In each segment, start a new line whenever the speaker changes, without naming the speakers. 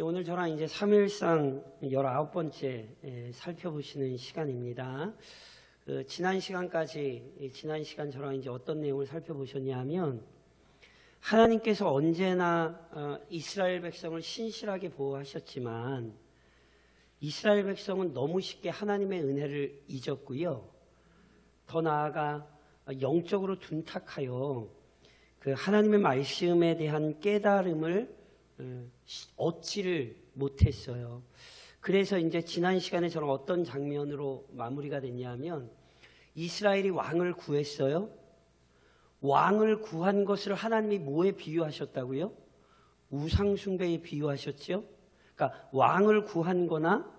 오늘 저랑 이제 3일상 19번째 살펴보시는 시간입니다. 지난 시간 저랑 이제 어떤 내용을 살펴보셨냐 하면, 하나님께서 언제나 이스라엘 백성을 신실하게 보호하셨지만 이스라엘 백성은 너무 쉽게 하나님의 은혜를 잊었고요. 더 나아가 영적으로 둔탁하여 그 하나님의 말씀에 대한 깨달음을 얻지를 못했어요. 그래서 이제 지난 시간에 저는 어떤 장면으로 마무리가 됐냐면, 이스라엘이 왕을 구했어요. 왕을 구한 것을 하나님이 뭐에 비유하셨다고요? 우상숭배에 비유하셨죠. 그러니까 왕을 구한 거나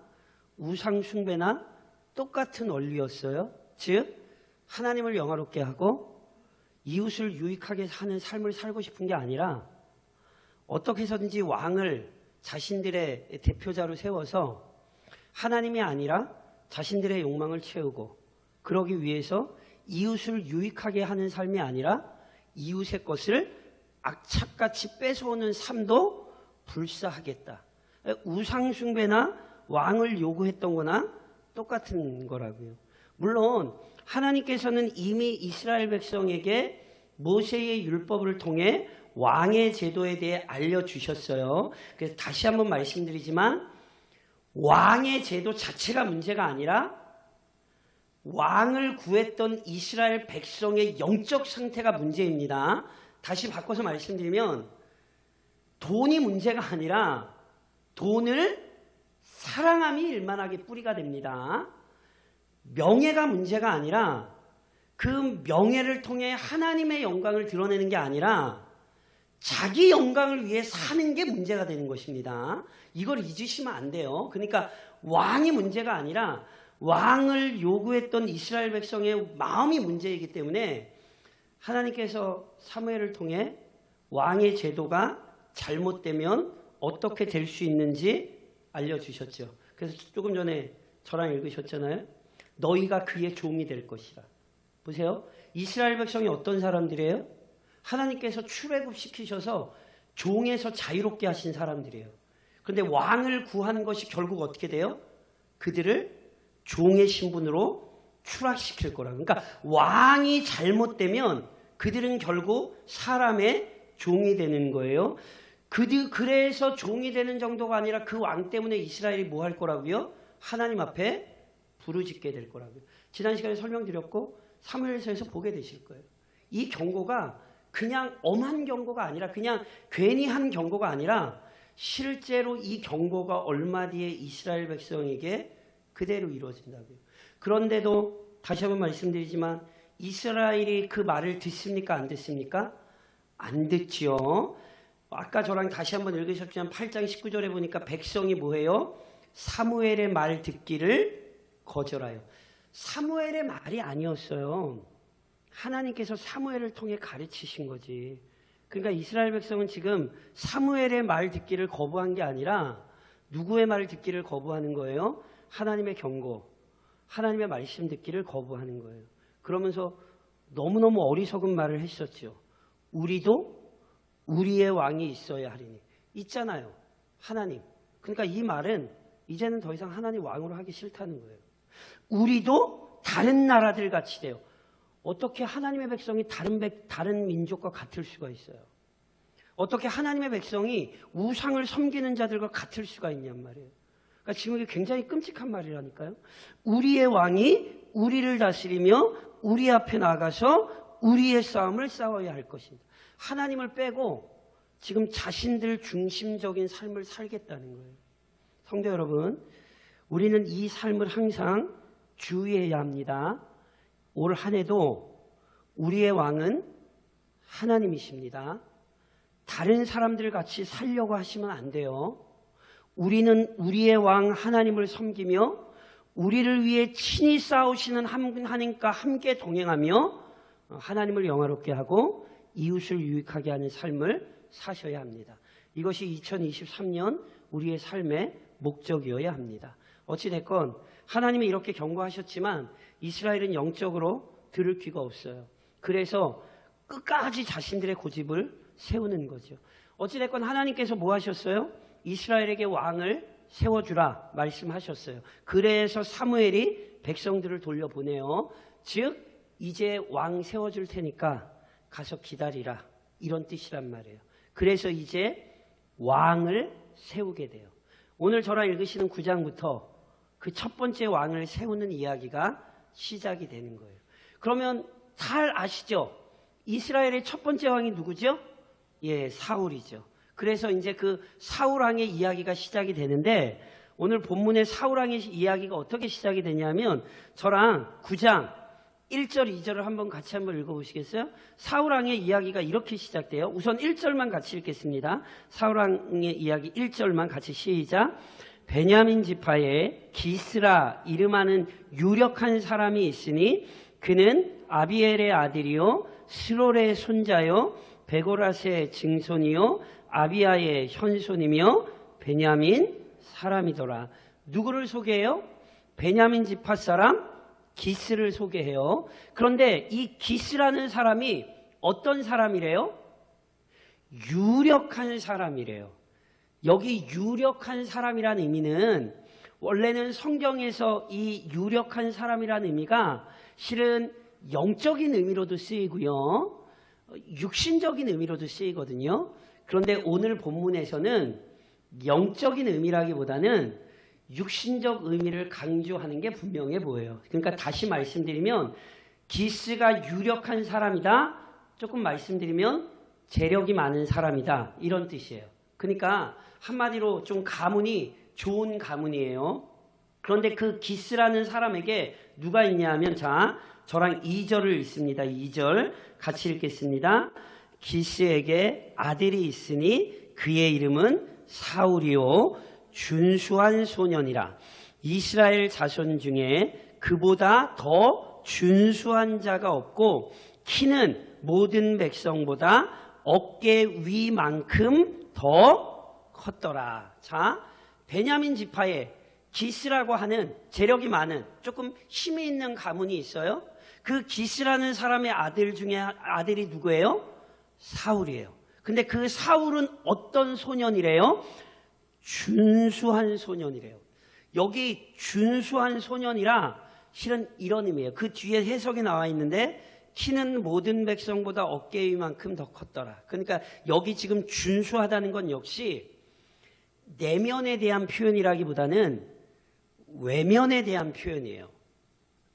우상숭배나 똑같은 원리였어요. 즉 하나님을 영화롭게 하고 이웃을 유익하게 하는 삶을 살고 싶은 게 아니라, 어떻게 해서든지 왕을 자신들의 대표자로 세워서 하나님이 아니라 자신들의 욕망을 채우고, 그러기 위해서 이웃을 유익하게 하는 삶이 아니라 이웃의 것을 악착같이 뺏어오는 삶도 불사하겠다. 우상숭배나 왕을 요구했던 거나 똑같은 거라고요. 물론 하나님께서는 이미 이스라엘 백성에게 모세의 율법을 통해 왕의 제도에 대해 알려주셨어요. 그래서 다시 한번 말씀드리지만, 왕의 제도 자체가 문제가 아니라 왕을 구했던 이스라엘 백성의 영적 상태가 문제입니다. 다시 바꿔서 말씀드리면, 돈이 문제가 아니라 돈을 사랑함이 일만하게 뿌리가 됩니다. 명예가 문제가 아니라 그 명예를 통해 하나님의 영광을 드러내는 게 아니라 자기 영광을 위해 사는 게 문제가 되는 것입니다. 이걸 잊으시면 안 돼요. 그러니까 왕이 문제가 아니라 왕을 요구했던 이스라엘 백성의 마음이 문제이기 때문에, 하나님께서 사무엘을 통해 왕의 제도가 잘못되면 어떻게 될 수 있는지 알려주셨죠. 그래서 조금 전에 저랑 읽으셨잖아요. 너희가 그의 종이 될 것이라. 보세요. 이스라엘 백성이 어떤 사람들이에요? 하나님께서 출애굽시키셔서 종에서 자유롭게 하신 사람들이에요. 그런데 왕을 구하는 것이 결국 어떻게 돼요? 그들을 종의 신분으로 추락시킬 거라. 그러니까 왕이 잘못되면 그들은 결국 사람의 종이 되는 거예요. 그래서 종이 되는 정도가 아니라 그 왕 때문에 이스라엘이 뭐 할 거라고요? 하나님 앞에 부르짖게 될 거라고요. 지난 시간에 설명드렸고 사무엘서에서 보게 되실 거예요. 이 경고가 그냥 엄한 경고가 아니라, 그냥 괜히 한 경고가 아니라, 실제로 이 경고가 얼마 뒤에 이스라엘 백성에게 그대로 이루어진다고요. 그런데도 다시 한번 말씀드리지만, 이스라엘이 그 말을 듣습니까? 안 듣습니까? 안 듣지요. 아까 저랑 다시 한번 읽으셨지만 8장 19절에 보니까 백성이 뭐해요? 사무엘의 말 듣기를 거절하여. 사무엘의 말이 아니었어요. 하나님께서 사무엘을 통해 가르치신 거지. 그러니까 이스라엘 백성은 지금 사무엘의 말 듣기를 거부한 게 아니라 누구의 말을 듣기를 거부하는 거예요? 하나님의 경고, 하나님의 말씀 듣기를 거부하는 거예요. 그러면서 너무너무 어리석은 말을 했었죠. 우리도 우리의 왕이 있어야 하리니. 있잖아요, 하나님. 그러니까 이 말은 이제는 더 이상 하나님 왕으로 하기 싫다는 거예요. 우리도 다른 나라들 같이 돼요. 어떻게 하나님의 백성이 다른 민족과 같을 수가 있어요? 어떻게 하나님의 백성이 우상을 섬기는 자들과 같을 수가 있냔 말이에요. 그러니까 지금 이게 굉장히 끔찍한 말이라니까요. 우리의 왕이 우리를 다스리며 우리 앞에 나가서 우리의 싸움을 싸워야 할 것입니다. 하나님을 빼고 지금 자신들 중심적인 삶을 살겠다는 거예요. 성도 여러분, 우리는 이 삶을 항상 주의해야 합니다. 올 한 해도 우리의 왕은 하나님이십니다. 다른 사람들 같이 살려고 하시면 안 돼요. 우리는 우리의 왕 하나님을 섬기며 우리를 위해 친히 싸우시는 하나님과 함께 동행하며 하나님을 영화롭게 하고 이웃을 유익하게 하는 삶을 사셔야 합니다. 이것이 2023년 우리의 삶의 목적이어야 합니다. 어찌됐건 하나님이 이렇게 경고하셨지만 이스라엘은 영적으로 들을 귀가 없어요. 그래서 끝까지 자신들의 고집을 세우는 거죠. 어찌됐건 하나님께서 뭐 하셨어요? 이스라엘에게 왕을 세워주라 말씀하셨어요. 그래서 사무엘이 백성들을 돌려보내요. 즉 이제 왕 세워줄 테니까 가서 기다리라, 이런 뜻이란 말이에요. 그래서 이제 왕을 세우게 돼요. 오늘 저랑 읽으시는 9장부터 그 첫 번째 왕을 세우는 이야기가 시작이 되는 거예요. 그러면 잘 아시죠? 이스라엘의 첫 번째 왕이 누구죠? 예, 사울이죠. 그래서 이제 그 사울왕의 이야기가 시작이 되는데, 오늘 본문의 사울왕의 이야기가 어떻게 시작이 되냐면 저랑 9장 1절, 2절을 한번 같이 한번 읽어보시겠어요? 사울왕의 이야기가 이렇게 시작돼요. 우선 1절만 같이 읽겠습니다. 사울왕의 이야기 1절만 같이 시작. 베냐민 지파에 기스라 이름하는 유력한 사람이 있으니 그는 아비엘의 아들이요 스롤의 손자요 베고라스의 증손이요 아비아의 현손이며 베냐민 사람이더라. 누구를 소개해요? 베냐민 지파 사람 기스를 소개해요. 그런데 이 기스라는 사람이 어떤 사람이래요? 유력한 사람이래요. 여기 유력한 사람이라는 의미는, 원래는 성경에서 이 유력한 사람이라는 의미가 실은 영적인 의미로도 쓰이고요, 육신적인 의미로도 쓰이거든요. 그런데 오늘 본문에서는 영적인 의미라기보다는 육신적 의미를 강조하는 게 분명해 보여요. 그러니까 다시 말씀드리면 기스가 유력한 사람이다, 조금 말씀드리면 재력이 많은 사람이다, 이런 뜻이에요. 그러니까 한마디로 좀 가문이 좋은 가문이에요. 그런데 그 기스라는 사람에게 누가 있냐면, 자, 저랑 2절을 읽습니다. 2절 같이 읽겠습니다. 기스에게 아들이 있으니 그의 이름은 사울이요 준수한 소년이라. 이스라엘 자손 중에 그보다 더 준수한 자가 없고 키는 모든 백성보다 어깨 위만큼 더 컸더라. 자, 베냐민 지파에 기스라고 하는 재력이 많은 조금 힘이 있는 가문이 있어요. 그 기스라는 사람의 아들 중에 아들이 누구예요? 사울이에요. 근데 그 사울은 어떤 소년이래요? 준수한 소년이래요. 여기 준수한 소년이라 실은 이런 의미예요. 그 뒤에 해석이 나와 있는데 키는 모든 백성보다 어깨 위만큼 더 컸더라. 그러니까 여기 지금 준수하다는 건 역시 내면에 대한 표현이라기보다는 외면에 대한 표현이에요.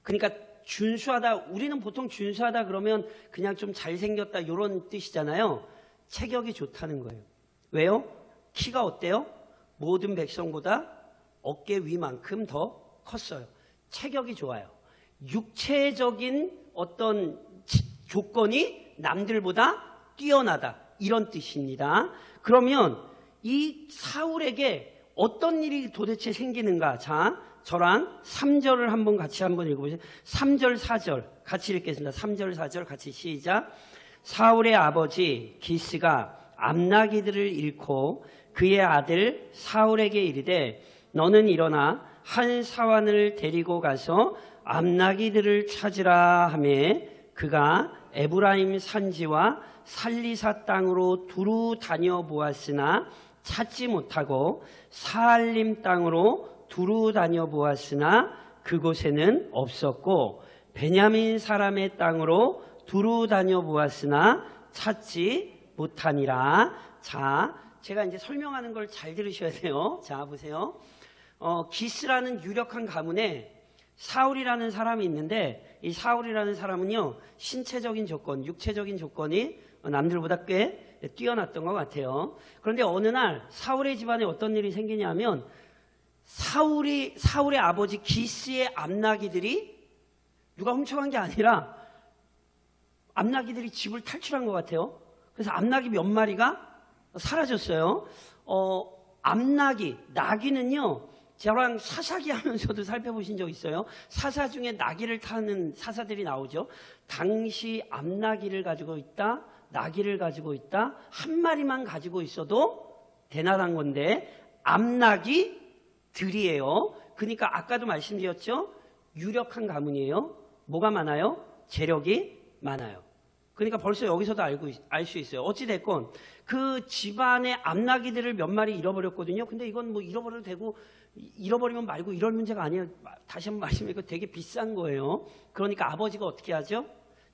그러니까 준수하다, 우리는 보통 준수하다 그러면 그냥 좀 잘생겼다 이런 뜻이잖아요. 체격이 좋다는 거예요. 왜요? 키가 어때요? 모든 백성보다 어깨 위만큼 더 컸어요. 체격이 좋아요. 육체적인 어떤 조건이 남들보다 뛰어나다, 이런 뜻입니다. 그러면 이 사울에게 어떤 일이 도대체 생기는가? 자, 저랑 3절을 한번 같이 한번 읽어보세요. 3절 4절 같이 읽겠습니다. 3절 4절 같이 시작. 사울의 아버지 기스가 암나기들을 잃고 그의 아들 사울에게 이르되 너는 일어나 한 사환을 데리고 가서 암나기들을 찾으라 하매 그가 에브라임 산지와 살리사 땅으로 두루 다녀보았으나 찾지 못하고 사알림 땅으로 두루 다녀보았으나 그곳에는 없었고 베냐민 사람의 땅으로 두루 다녀보았으나 찾지 못하니라. 자, 제가 이제 설명하는 걸 잘 들으셔야 돼요. 자, 보세요. 기스라는 유력한 가문에 사울이라는 사람이 있는데, 이 사울이라는 사람은요, 신체적인 조건, 육체적인 조건이 남들보다 꽤 뛰어났던 것 같아요. 그런데 어느 날 사울의 집안에 어떤 일이 생기냐면, 사울의 아버지 기스의 암나기들이 누가 훔쳐간 게 아니라 암나기들이 집을 탈출한 것 같아요. 그래서 암나기 몇 마리가 사라졌어요. 암나기, 나귀는요, 저랑 사사기 하면서도 살펴보신 적 있어요? 사사 중에 나귀를 타는 사사들이 나오죠. 당시 암나귀를 가지고 있다, 나귀를 가지고 있다, 한 마리만 가지고 있어도 대단한 건데 암나귀들이에요. 그러니까 아까도 말씀드렸죠? 유력한 가문이에요. 뭐가 많아요? 재력이 많아요. 그러니까 벌써 여기서도 알 수 있어요. 어찌됐건 그 집안의 암나기들을 몇 마리 잃어버렸거든요. 근데 이건 뭐 잃어버려도 되고 잃어버리면 말고 이럴 문제가 아니에요. 다시 한번 말씀드리고 되게 비싼 거예요. 그러니까 아버지가 어떻게 하죠?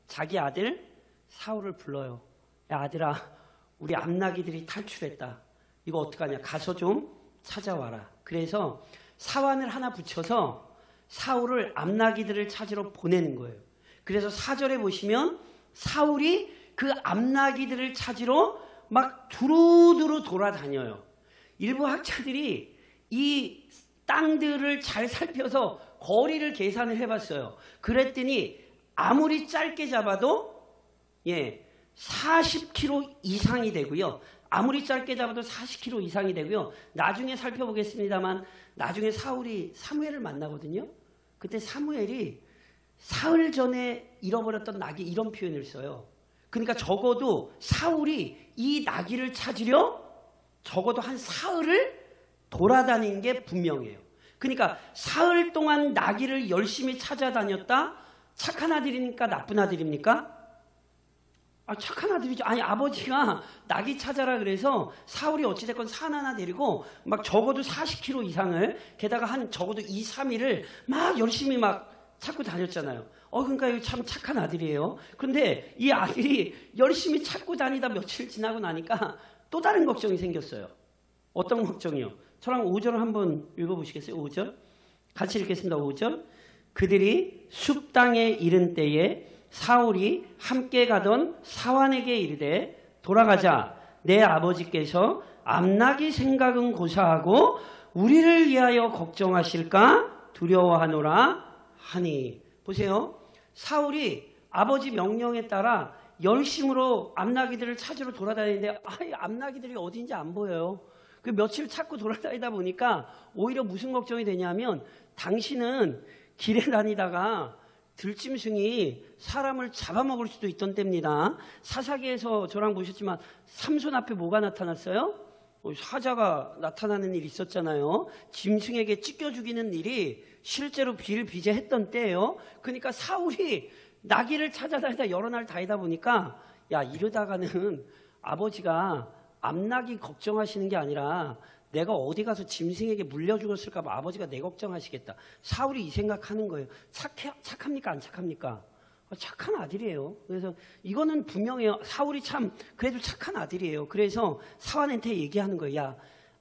자기 아들 사울을 불러요. 야, 아들아, 우리 암나기들이 탈출했다. 이거 어떡하냐? 가서 좀 찾아와라. 그래서 사환을 하나 붙여서 사울을 암나기들을 찾으러 보내는 거예요. 그래서 4절에 보시면 사울이 그 암나기들을 찾으러 막 두루두루 돌아다녀요. 일부 학자들이 이 땅들을 잘 살펴서 거리를 계산을 해봤어요. 그랬더니 아무리 짧게 잡아도 40km 이상이 되고요. 아무리 짧게 잡아도 40km 이상이 되고요. 나중에 살펴보겠습니다만 나중에 사울이 사무엘을 만나거든요. 그때 사무엘이 사흘 전에 잃어버렸던 나귀 이런 표현을 써요. 그러니까 적어도 사울이 이 나귀를 찾으려 적어도 한 사흘을 돌아다닌 게 분명해요. 그러니까 사흘 동안 나귀를 열심히 찾아다녔다. 착한 아들입니까? 나쁜 아들입니까? 착한 아들이죠. 아니, 아버지가 나귀 찾아라 그래서 사울이 어찌됐건 산 하나 데리고 막 적어도 40km 이상을 게다가 한 적어도 2, 3일을 막 열심히 막 찾고 다녔잖아요. 그러니까 이거 참 착한 아들이에요. 그런데 이 아들이 열심히 찾고 다니다 며칠 지나고 나니까 또 다른 걱정이 생겼어요. 어떤 걱정이요? 저랑 5절을 한번 읽어보시겠어요? 5절 같이 읽겠습니다. 5절 그들이 숲 땅에 이른 때에 사울이 함께 가던 사환에게 이르되 돌아가자. 내 아버지께서 암나기 생각은 고사하고 우리를 위하여 걱정하실까 두려워하노라 하니. 보세요. 사울이 아버지 명령에 따라 열심으로 암나기들을 찾으러 돌아다니는데 암나기들이 어딘지 안 보여요. 그 며칠 찾고 돌아다니다 보니까 오히려 무슨 걱정이 되냐면 당신은 길에 다니다가 들짐승이 사람을 잡아먹을 수도 있던 때입니다. 사사기에서 저랑 보셨지만 삼손 앞에 뭐가 나타났어요? 사자가 나타나는 일이 있었잖아요. 짐승에게 찢겨 죽이는 일이 실제로 비일비재했던 때예요. 그러니까 사울이 나귀를 찾아다니다 여러 날 다니다 보니까 이러다가는 아버지가 암나귀 걱정하시는 게 아니라 내가 어디 가서 짐승에게 물려 죽었을까 봐 아버지가 내 걱정하시겠다. 사울이 이 생각하는 거예요. 착합니까? 안 착합니까? 착한 아들이에요. 그래서 이거는 분명해요. 사울이 참 그래도 착한 아들이에요. 그래서 사환한테 얘기하는 거예요.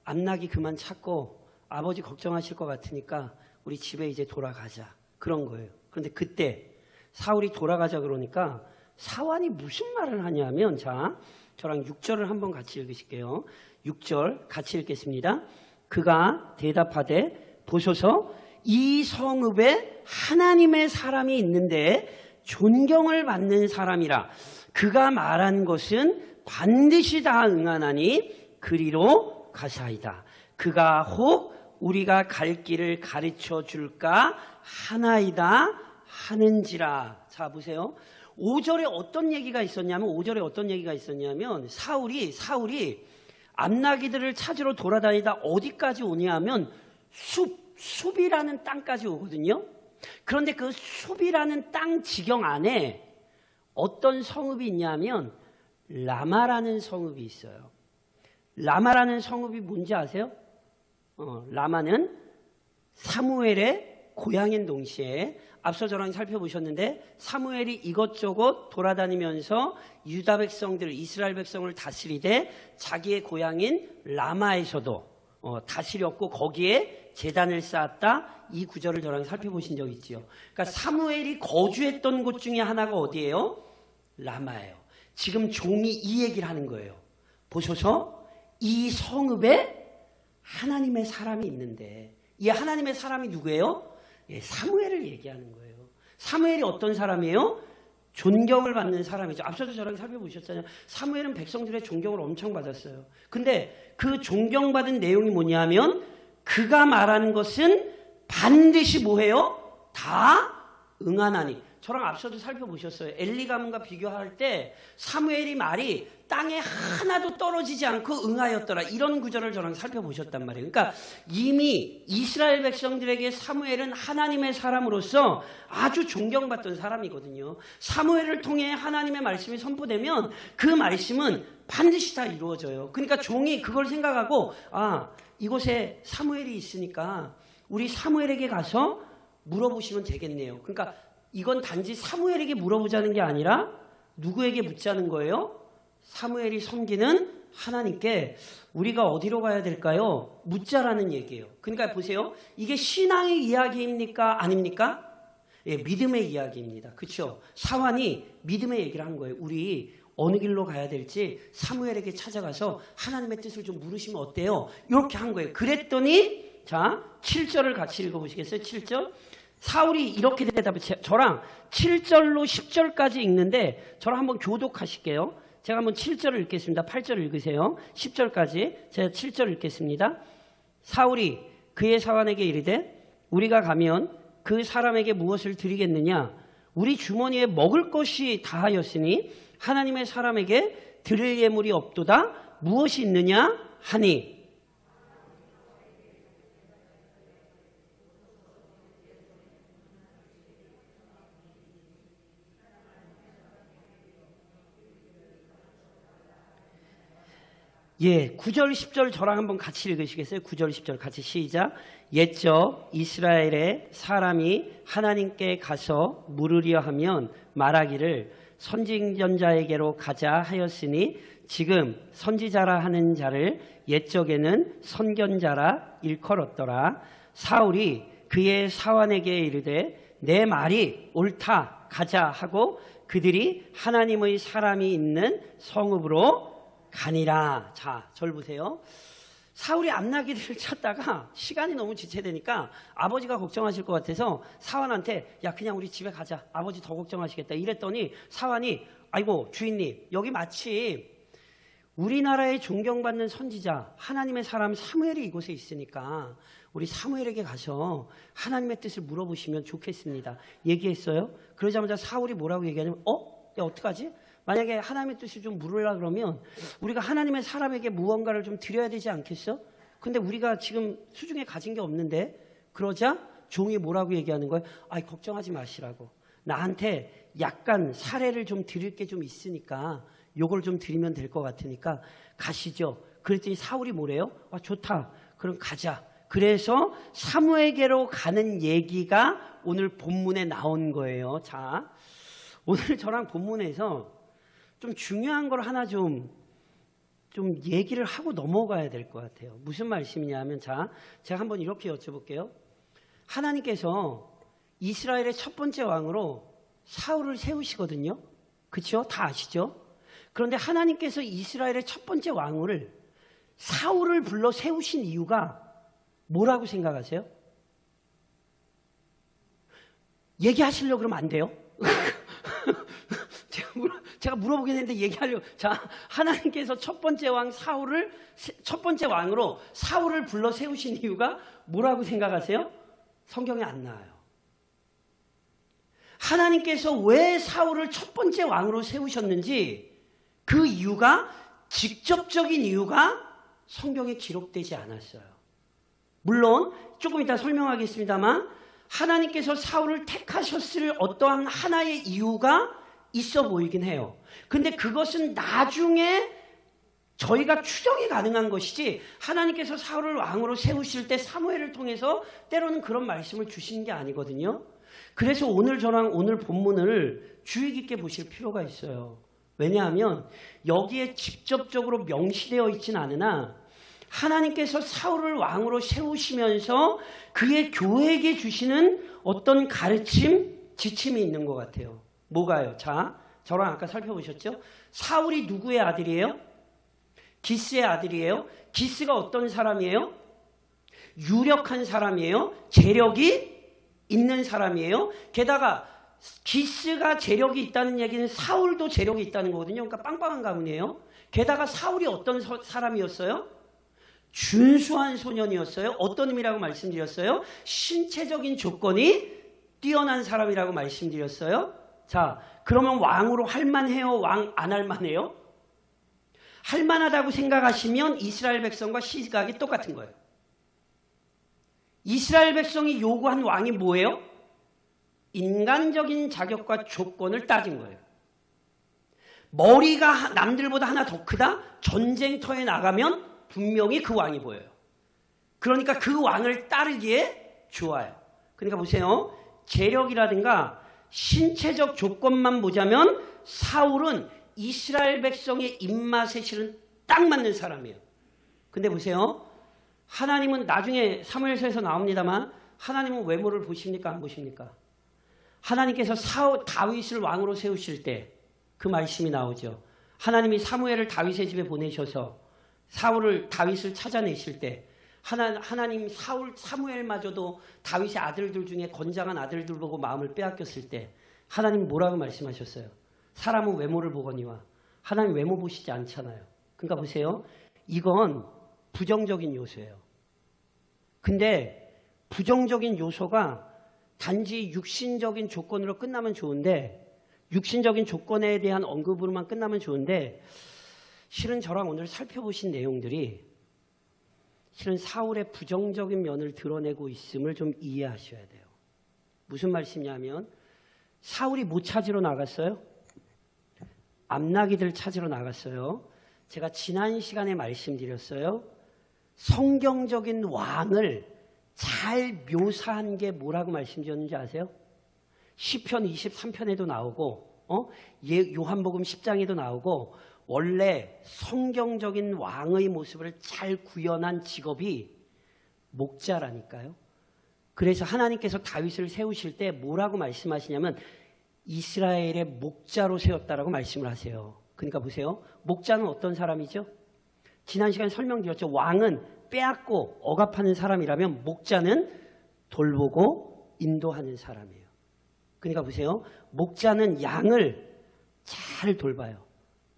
암나귀 그만 찾고 아버지 걱정하실 것 같으니까 우리 집에 이제 돌아가자. 그런 거예요. 그런데 그때 사울이 돌아가자 그러니까 사환이 무슨 말을 하냐면 저랑 6절을 한번 같이 읽으실게요. 6절 같이 읽겠습니다. 그가 대답하되 보소서 이 성읍에 하나님의 사람이 있는데 존경을 받는 사람이라. 그가 말한 것은 반드시 다 응하나니 그리로 가사이다. 그가 혹 우리가 갈 길을 가르쳐 줄까 하나이다 하는지라. 자 보세요. 5절에 어떤 얘기가 있었냐면 사울이 암나기들을 찾으러 돌아다니다 어디까지 오냐면 숲이라는 땅까지 오거든요. 그런데 그 숲이라는 땅 지경 안에 어떤 성읍이 있냐면 라마라는 성읍이 있어요. 라마라는 성읍이 뭔지 아세요? 라마는 사무엘의 고향인 동시에 앞서 저랑 살펴보셨는데 사무엘이 이것저것 돌아다니면서 유다 백성들, 이스라엘 백성을 다스리되 자기의 고향인 라마에서도 다스렸고 거기에 제단을 쌓았다. 이 구절을 저랑 살펴보신 적 있지요. 그러니까 사무엘이 거주했던 곳 중에 하나가 어디예요? 라마예요. 지금 종이 이 얘기를 하는 거예요. 보소서 이 성읍에 하나님의 사람이 있는데 이 하나님의 사람이 누구예요? 사무엘을 얘기하는 거예요. 사무엘이 어떤 사람이에요? 존경을 받는 사람이죠. 앞서도 저랑 살펴보셨잖아요. 사무엘은 백성들의 존경을 엄청 받았어요. 근데 그 존경받은 내용이 뭐냐면 그가 말하는 것은 반드시 뭐해요? 다 응하나니. 저랑 앞서도 살펴보셨어요. 엘리 가문과 비교할 때 사무엘이 말이 땅에 하나도 떨어지지 않고 응하였더라. 이런 구절을 저랑 살펴보셨단 말이에요. 그러니까 이미 이스라엘 백성들에게 사무엘은 하나님의 사람으로서 아주 존경받던 사람이거든요. 사무엘을 통해 하나님의 말씀이 선포되면 그 말씀은 반드시 다 이루어져요. 그러니까 종이 그걸 생각하고 이곳에 사무엘이 있으니까 우리 사무엘에게 가서 물어보시면 되겠네요. 그러니까 이건 단지 사무엘에게 물어보자는 게 아니라 누구에게 묻자는 거예요? 사무엘이 섬기는 하나님께 우리가 어디로 가야 될까요? 묻자라는 얘기예요. 그러니까 보세요. 이게 신앙의 이야기입니까? 아닙니까? 예, 믿음의 이야기입니다. 그렇죠? 사환이 믿음의 얘기를 한 거예요. 우리 어느 길로 가야 될지 사무엘에게 찾아가서 하나님의 뜻을 좀 물으시면 어때요? 이렇게 한 거예요. 그랬더니 자 7절을 같이 읽어보시겠어요? 7절. 사울이 이렇게 대답해. 저랑 7절로 10절까지 읽는데 저랑 한번 교독하실게요. 제가 한번 7절을 읽겠습니다. 8절 읽으세요. 10절까지 제가 7절 읽겠습니다. 사울이 그의 사환에게 이르되 우리가 가면 그 사람에게 무엇을 드리겠느냐? 우리 주머니에 먹을 것이 다하였으니 하나님의 사람에게 드릴 예물이 없도다. 무엇이 있느냐 하니 예, 9절 10절 저랑 한번 같이 읽으시겠어요? 9절 10절 같이 시작. 옛적 이스라엘의 사람이 하나님께 가서 물으려 하면 말하기를 선지전자에게로 가자 하였으니 지금 선지자라 하는 자를 옛적에는 선견자라 일컬었더라. 사울이 그의 사환에게 이르되 내 말이 옳다 가자 하고 그들이 하나님의 사람이 있는 성읍으로 가니라. 자, 절 보세요. 사울이 암나기를 찾다가 시간이 너무 지체되니까 아버지가 걱정하실 것 같아서 사환한테 야 그냥 우리 집에 가자. 아버지 더 걱정하시겠다. 이랬더니 사환이 아이고 주인님 여기 마침 우리나라의 존경받는 선지자 하나님의 사람 사무엘이 이곳에 있으니까 우리 사무엘에게 가서 하나님의 뜻을 물어보시면 좋겠습니다. 얘기했어요. 그러자마자 사울이 뭐라고 얘기하냐면 야 어떡하지? 만약에 하나님의 뜻을 좀 물으려고 그러면 우리가 하나님의 사람에게 무언가를 좀 드려야 되지 않겠어? 근데 우리가 지금 수중에 가진 게 없는데 그러자 종이 뭐라고 얘기하는 거예요? 걱정하지 마시라고. 나한테 약간 사례를 좀 드릴 게 좀 있으니까 요걸 좀 드리면 될 것 같으니까 가시죠. 그랬더니 사울이 뭐래요? 좋다. 그럼 가자. 그래서 사무엘에게로 가는 얘기가 오늘 본문에 나온 거예요. 자, 오늘 저랑 본문에서 좀 중요한 걸 하나 좀 얘기를 하고 넘어가야 될 것 같아요. 무슨 말씀이냐면 자, 제가 한번 이렇게 여쭤볼게요. 하나님께서 이스라엘의 첫 번째 왕으로 사울을 세우시거든요. 그렇죠? 다 아시죠? 그런데 하나님께서 이스라엘의 첫 번째 왕을 사울을 불러 세우신 이유가 뭐라고 생각하세요? 얘기하시려고 그러면 안 돼요. 제가 물어보긴 했는데 얘기하려고. 자, 하나님께서 첫 번째 왕으로 사울을 불러 세우신 이유가 뭐라고 생각하세요? 성경에 안 나와요. 하나님께서 왜 사울을 첫 번째 왕으로 세우셨는지 그 이유가 직접적인 이유가 성경에 기록되지 않았어요. 물론 조금 이따 설명하겠습니다만 하나님께서 사울을 택하셨을 어떠한 하나의 이유가 있어 보이긴 해요. 근데 그것은 나중에 저희가 추정이 가능한 것이지 하나님께서 사울을 왕으로 세우실 때 사무엘을 통해서 때로는 그런 말씀을 주시는 게 아니거든요. 그래서 오늘 저랑 오늘 본문을 주의 깊게 보실 필요가 있어요. 왜냐하면 여기에 직접적으로 명시되어 있진 않으나 하나님께서 사울을 왕으로 세우시면서 그의 교회에게 주시는 어떤 가르침, 지침이 있는 것 같아요. 뭐가요? 자, 저랑 아까 살펴보셨죠? 사울이 누구의 아들이에요? 기스의 아들이에요. 기스가 어떤 사람이에요? 유력한 사람이에요. 재력이 있는 사람이에요. 게다가 기스가 재력이 있다는 얘기는 사울도 재력이 있다는 거거든요. 그러니까 빵빵한 가문이에요. 게다가 사울이 어떤 사람이었어요? 준수한 소년이었어요. 어떤 의미라고 말씀드렸어요? 신체적인 조건이 뛰어난 사람이라고 말씀드렸어요. 자, 그러면 왕으로 할만해요? 왕 안 할만해요? 할만하다고 생각하시면 이스라엘 백성과 시각이 똑같은 거예요. 이스라엘 백성이 요구한 왕이 뭐예요? 인간적인 자격과 조건을 따진 거예요. 머리가 남들보다 하나 더 크다? 전쟁터에 나가면 분명히 그 왕이 보여요. 그러니까 그 왕을 따르기에 좋아요. 그러니까 보세요. 재력이라든가 신체적 조건만 보자면 사울은 이스라엘 백성의 입맛에 실은 딱 맞는 사람이에요. 근데 보세요. 하나님은 나중에 사무엘서에서 나옵니다만 하나님은 외모를 보십니까? 안 보십니까? 하나님께서 다윗을 왕으로 세우실 때 그 말씀이 나오죠. 하나님이 사무엘을 다윗의 집에 보내셔서 다윗을 찾아내실 때 하나님 사무엘마저도 다윗의 아들들 중에 건장한 아들들 보고 마음을 빼앗겼을 때 하나님 뭐라고 말씀하셨어요? 사람은 외모를 보거니와 하나님 외모 보시지 않잖아요. 그러니까 보세요. 이건 부정적인 요소예요. 근데 부정적인 요소가 단지 육신적인 조건으로 끝나면 좋은데 육신적인 조건에 대한 언급으로만 끝나면 좋은데 실은 저랑 오늘 살펴보신 내용들이 실은 사울의 부정적인 면을 드러내고 있음을 좀 이해하셔야 돼요. 무슨 말씀이냐면 사울이 뭐 찾으러 나갔어요? 암나기들 찾으러 나갔어요. 제가 지난 시간에 말씀드렸어요. 성경적인 왕을 잘 묘사한 게 뭐라고 말씀드렸는지 아세요? 시편 23편에도 나오고 요한복음 10장에도 나오고 원래 성경적인 왕의 모습을 잘 구현한 직업이 목자라니까요. 그래서 하나님께서 다윗을 세우실 때 뭐라고 말씀하시냐면 이스라엘의 목자로 세웠다라고 말씀을 하세요. 그러니까 보세요. 목자는 어떤 사람이죠? 지난 시간에 설명드렸죠. 왕은 빼앗고 억압하는 사람이라면 목자는 돌보고 인도하는 사람이에요. 그러니까 보세요. 목자는 양을 잘 돌봐요.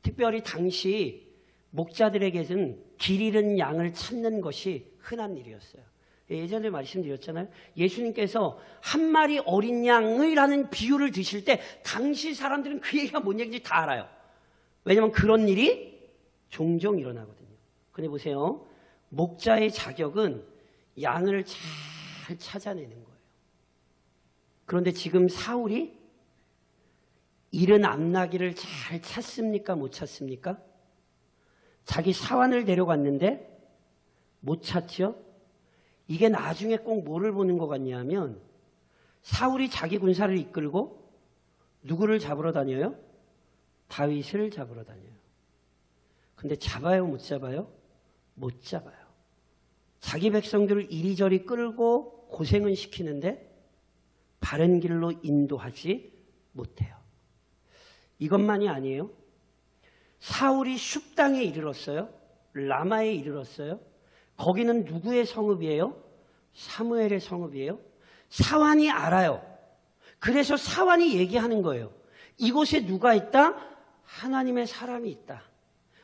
특별히 당시 목자들에게는 길 잃은 양을 찾는 것이 흔한 일이었어요. 예전에 말씀드렸잖아요. 예수님께서 한 마리 어린 양이라는 비유를 드실 때 당시 사람들은 그 얘기가 뭔 얘기인지 다 알아요. 왜냐하면 그런 일이 종종 일어나거든요. 근데 보세요. 목자의 자격은 양을 잘 찾아내는 거예요. 그런데 지금 사울이 잃은 암나기를 잘 찾습니까? 못 찾습니까? 자기 사환을 데려갔는데 못 찾죠? 이게 나중에 꼭 뭐를 보는 것 같냐면 사울이 자기 군사를 이끌고 누구를 잡으러 다녀요? 다윗을 잡으러 다녀요. 근데 잡아요? 못 잡아요? 못 잡아요. 자기 백성들을 이리저리 끌고 고생은 시키는데 바른 길로 인도하지 못해요. 이것만이 아니에요. 사울이 숲 땅에 이르렀어요. 라마에 이르렀어요. 거기는 누구의 성읍이에요? 사무엘의 성읍이에요. 사환이 알아요. 그래서 사환이 얘기하는 거예요. 이곳에 누가 있다? 하나님의 사람이 있다.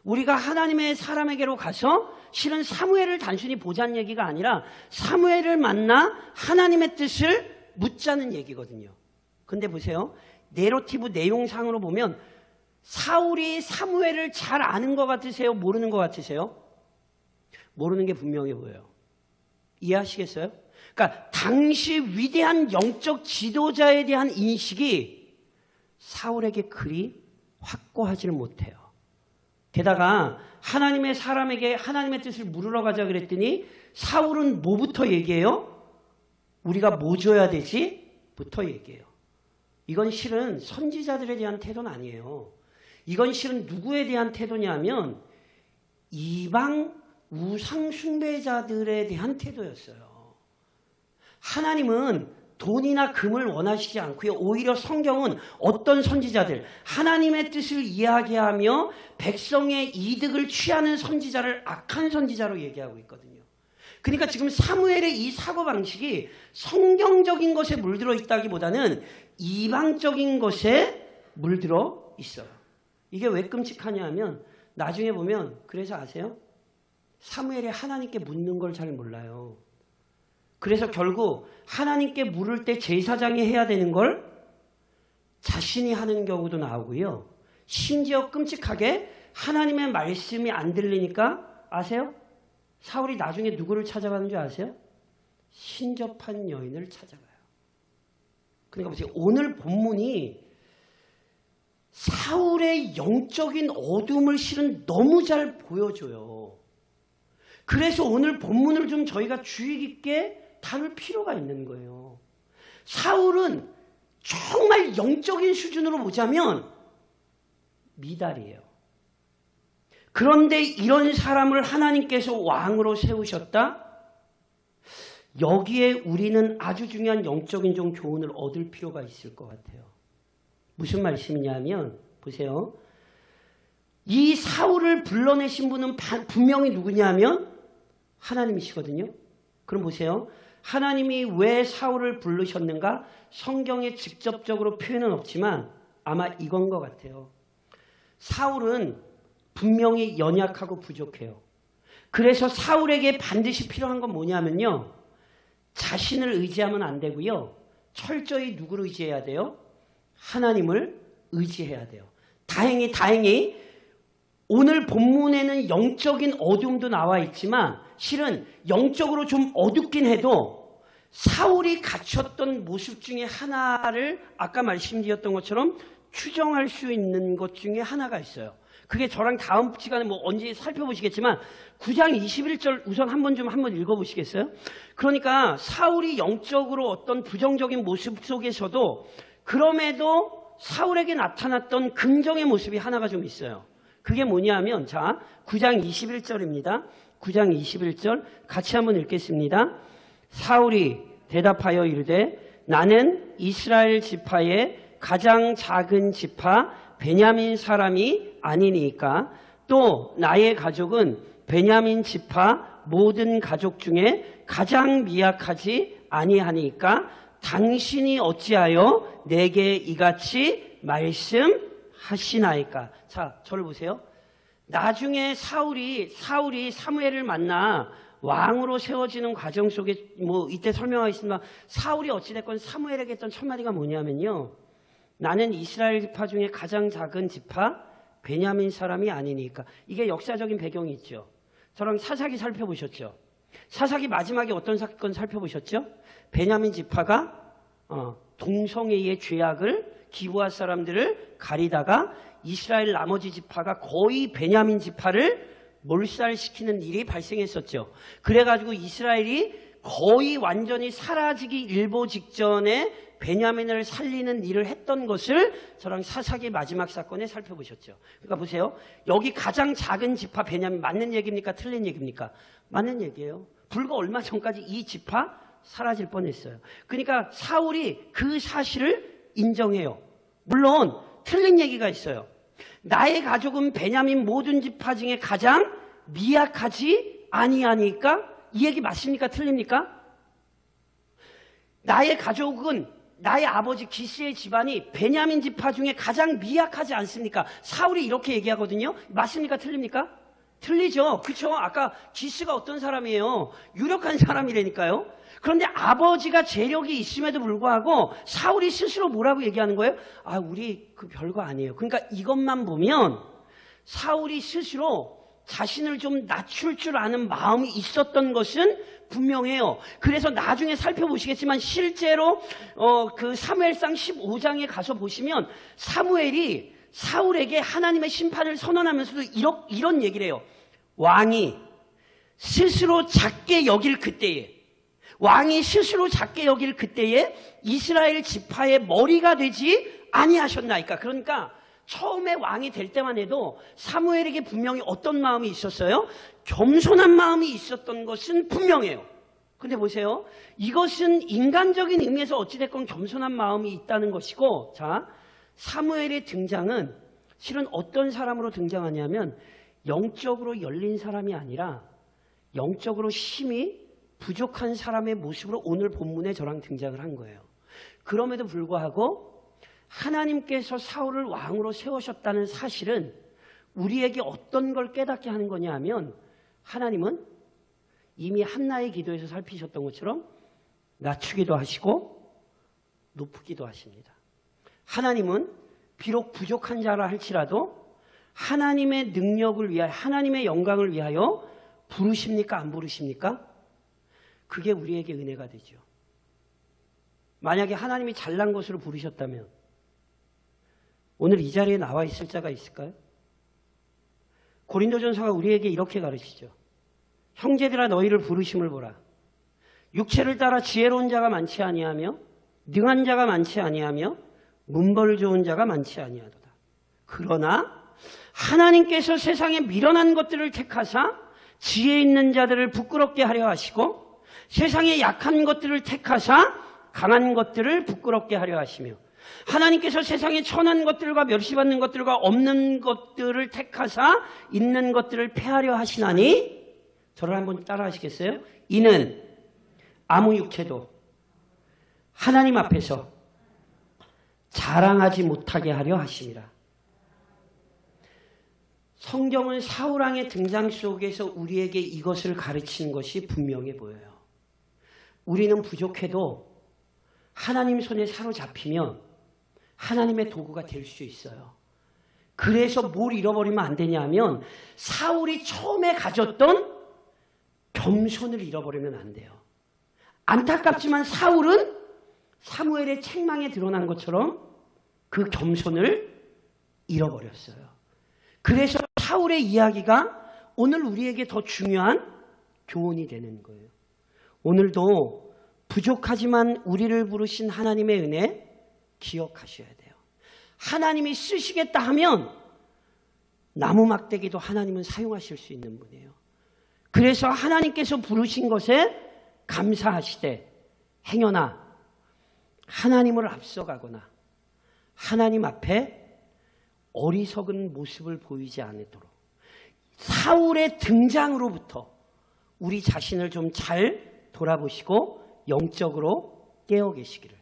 우리가 하나님의 사람에게로 가서 실은 사무엘을 단순히 보자는 얘기가 아니라 사무엘을 만나 하나님의 뜻을 묻자는 얘기거든요. 근데 보세요. 내러티브 내용상으로 보면 사울이 사무엘을 잘 아는 것 같으세요? 모르는 것 같으세요? 모르는 게 분명해 보여요. 이해하시겠어요? 그러니까 당시 위대한 영적 지도자에 대한 인식이 사울에게 그리 확고하지를 못해요. 게다가 하나님의 사람에게 하나님의 뜻을 물으러 가자 그랬더니 사울은 뭐부터 얘기해요? 우리가 뭐 줘야 되지? 부터 얘기해요. 이건 실은 선지자들에 대한 태도는 아니에요. 이건 실은 누구에 대한 태도냐면 이방 우상 숭배자들에 대한 태도였어요. 하나님은 돈이나 금을 원하시지 않고요. 오히려 성경은 어떤 선지자들, 하나님의 뜻을 이야기하며 백성의 이득을 취하는 선지자를 악한 선지자로 얘기하고 있거든요. 그러니까 지금 사무엘의 이 사고방식이 성경적인 것에 물들어 있다기보다는 이방적인 것에 물들어 있어요. 이게 왜 끔찍하냐 하면 나중에 보면 그래서 아세요? 사무엘이 하나님께 묻는 걸 잘 몰라요. 그래서 결국 하나님께 물을 때 제사장이 해야 되는 걸 자신이 하는 경우도 나오고요. 심지어 끔찍하게 하나님의 말씀이 안 들리니까 아세요? 사울이 나중에 누구를 찾아가는 줄 아세요? 신접한 여인을 찾아가요. 그러니까 보세요. 오늘 본문이 사울의 영적인 어둠을 실은 너무 잘 보여줘요. 그래서 오늘 본문을 좀 저희가 주의 깊게 다룰 필요가 있는 거예요. 사울은 정말 영적인 수준으로 보자면 미달이에요. 그런데 이런 사람을 하나님께서 왕으로 세우셨다? 여기에 우리는 아주 중요한 영적인 좀 교훈을 얻을 필요가 있을 것 같아요. 무슨 말씀이냐면 보세요. 이 사울을 불러내신 분은 분명히 누구냐면 하나님이시거든요. 그럼 보세요. 하나님이 왜 사울을 부르셨는가? 성경에 직접적으로 표현은 없지만 아마 이건 것 같아요. 사울은 분명히 연약하고 부족해요. 그래서 사울에게 반드시 필요한 건 뭐냐면요. 자신을 의지하면 안 되고요. 철저히 누구를 의지해야 돼요? 하나님을 의지해야 돼요. 다행히 오늘 본문에는 영적인 어둠도 나와 있지만 실은 영적으로 좀 어둡긴 해도 사울이 갖췄던 모습 중에 하나를 아까 말씀드렸던 것처럼 추정할 수 있는 것 중에 하나가 있어요. 그게 저랑 다음 시간에 뭐 언제 살펴보시겠지만 9장 21절 우선 한번 읽어보시겠어요? 그러니까 사울이 영적으로 어떤 부정적인 모습 속에서도 그럼에도 사울에게 나타났던 긍정의 모습이 하나가 좀 있어요. 그게 뭐냐면 자 9장 21절입니다. 9장 21절 같이 한번 읽겠습니다. 사울이 대답하여 이르되 나는 이스라엘 지파의 가장 작은 지파 베냐민 사람이 아니니까 또 나의 가족은 베냐민 지파 모든 가족 중에 가장 미약하지 아니하니까 당신이 어찌하여 내게 이같이 말씀하시나이까. 자, 저를 보세요. 나중에 사울이 사무엘을 만나 왕으로 세워지는 과정 속에 뭐 이때 설명하겠습니다. 사울이 어찌됐건 사무엘에게 했던 첫 마디가 뭐냐면요. 나는 이스라엘 지파 중에 가장 작은 지파 베냐민 사람이 아니니까. 이게 역사적인 배경이 있죠. 저랑 사사기 살펴보셨죠. 사사기 마지막에 어떤 사건 살펴보셨죠. 베냐민 지파가 동성애의 죄악을 기브아 사람들을 가리다가 이스라엘 나머지 지파가 거의 베냐민 지파를 몰살시키는 일이 발생했었죠. 그래가지고 이스라엘이 거의 완전히 사라지기 일보 직전에 베냐민을 살리는 일을 했던 것을 저랑 사사기 마지막 사건에 살펴보셨죠. 그러니까 보세요. 여기 가장 작은 지파 베냐민 맞는 얘기입니까? 틀린 얘기입니까? 맞는 얘기예요. 불과 얼마 전까지 이 지파 사라질 뻔했어요. 그러니까 사울이 그 사실을 인정해요. 물론 틀린 얘기가 있어요. 나의 가족은 베냐민 모든 지파 중에 가장 미약하지 아니하니까 이 얘기 맞습니까? 틀립니까? 나의 가족은 나의 아버지 기스의 집안이 베냐민 지파 중에 가장 미약하지 않습니까? 사울이 이렇게 얘기하거든요. 맞습니까? 틀립니까? 틀리죠. 그렇죠? 아까 기스가 어떤 사람이에요? 유력한 사람이라니까요. 그런데 아버지가 재력이 있음에도 불구하고 사울이 스스로 뭐라고 얘기하는 거예요? 아, 우리 그 별거 아니에요. 그러니까 이것만 보면 사울이 스스로 자신을 좀 낮출 줄 아는 마음이 있었던 것은 분명해요. 그래서 나중에 살펴보시겠지만 실제로 그 사무엘상 15장에 가서 보시면 사무엘이 사울에게 하나님의 심판을 선언하면서도 이런 얘기를 해요. 왕이 스스로 작게 여길 그때에 이스라엘 지파의 머리가 되지 아니하셨나이까. 그러니까 처음에 왕이 될 때만 해도 사무엘에게 분명히 어떤 마음이 있었어요? 겸손한 마음이 있었던 것은 분명해요. 근데 보세요. 이것은 인간적인 의미에서 어찌됐건 겸손한 마음이 있다는 것이고, 자, 사무엘의 등장은 실은 어떤 사람으로 등장하냐면 영적으로 열린 사람이 아니라 영적으로 힘이 부족한 사람의 모습으로 오늘 본문에 저랑 등장을 한 거예요. 그럼에도 불구하고 하나님께서 사울을 왕으로 세우셨다는 사실은 우리에게 어떤 걸 깨닫게 하는 거냐 하면 하나님은 이미 한나의 기도에서 살피셨던 것처럼 낮추기도 하시고 높이기도 하십니다. 하나님은 비록 부족한 자라 할지라도 하나님의 능력을 위하여 하나님의 영광을 위하여 부르십니까? 안 부르십니까? 그게 우리에게 은혜가 되죠. 만약에 하나님이 잘난 것으로 부르셨다면 오늘 이 자리에 나와 있을 자가 있을까요? 고린도전서가 우리에게 이렇게 가르치죠. 형제들아 너희를 부르심을 보라. 육체를 따라 지혜로운 자가 많지 아니하며 능한 자가 많지 아니하며 문벌 좋은 자가 많지 아니하도다. 그러나 하나님께서 세상에 미련한 것들을 택하사 지혜 있는 자들을 부끄럽게 하려 하시고 세상에 약한 것들을 택하사 강한 것들을 부끄럽게 하려 하시며 하나님께서 세상에 천한 것들과 멸시받는 것들과 없는 것들을 택하사 있는 것들을 폐하려 하시나니 저를 한번 따라 하시겠어요? 이는 아무 육체도 하나님 앞에서 자랑하지 못하게 하려 하심이라. 성경은 사울왕의 등장 속에서 우리에게 이것을 가르치는 것이 분명해 보여요. 우리는 부족해도 하나님 손에 사로잡히면 하나님의 도구가 될 수 있어요. 그래서 뭘 잃어버리면 안 되냐면 사울이 처음에 가졌던 겸손을 잃어버리면 안 돼요. 안타깝지만 사울은 사무엘의 책망에 드러난 것처럼 그 겸손을 잃어버렸어요. 그래서 사울의 이야기가 오늘 우리에게 더 중요한 교훈이 되는 거예요. 오늘도 부족하지만 우리를 부르신 하나님의 은혜 기억하셔야 돼요. 하나님이 쓰시겠다 하면 나무 막대기도 하나님은 사용하실 수 있는 분이에요. 그래서 하나님께서 부르신 것에 감사하시되 행여나 하나님을 앞서가거나 하나님 앞에 어리석은 모습을 보이지 않도록 사울의 등장으로부터 우리 자신을 좀 잘 돌아보시고 영적으로 깨어 계시기를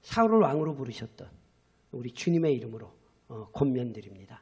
사울을 왕으로 부르셨던 우리 주님의 이름으로 권면드립니다.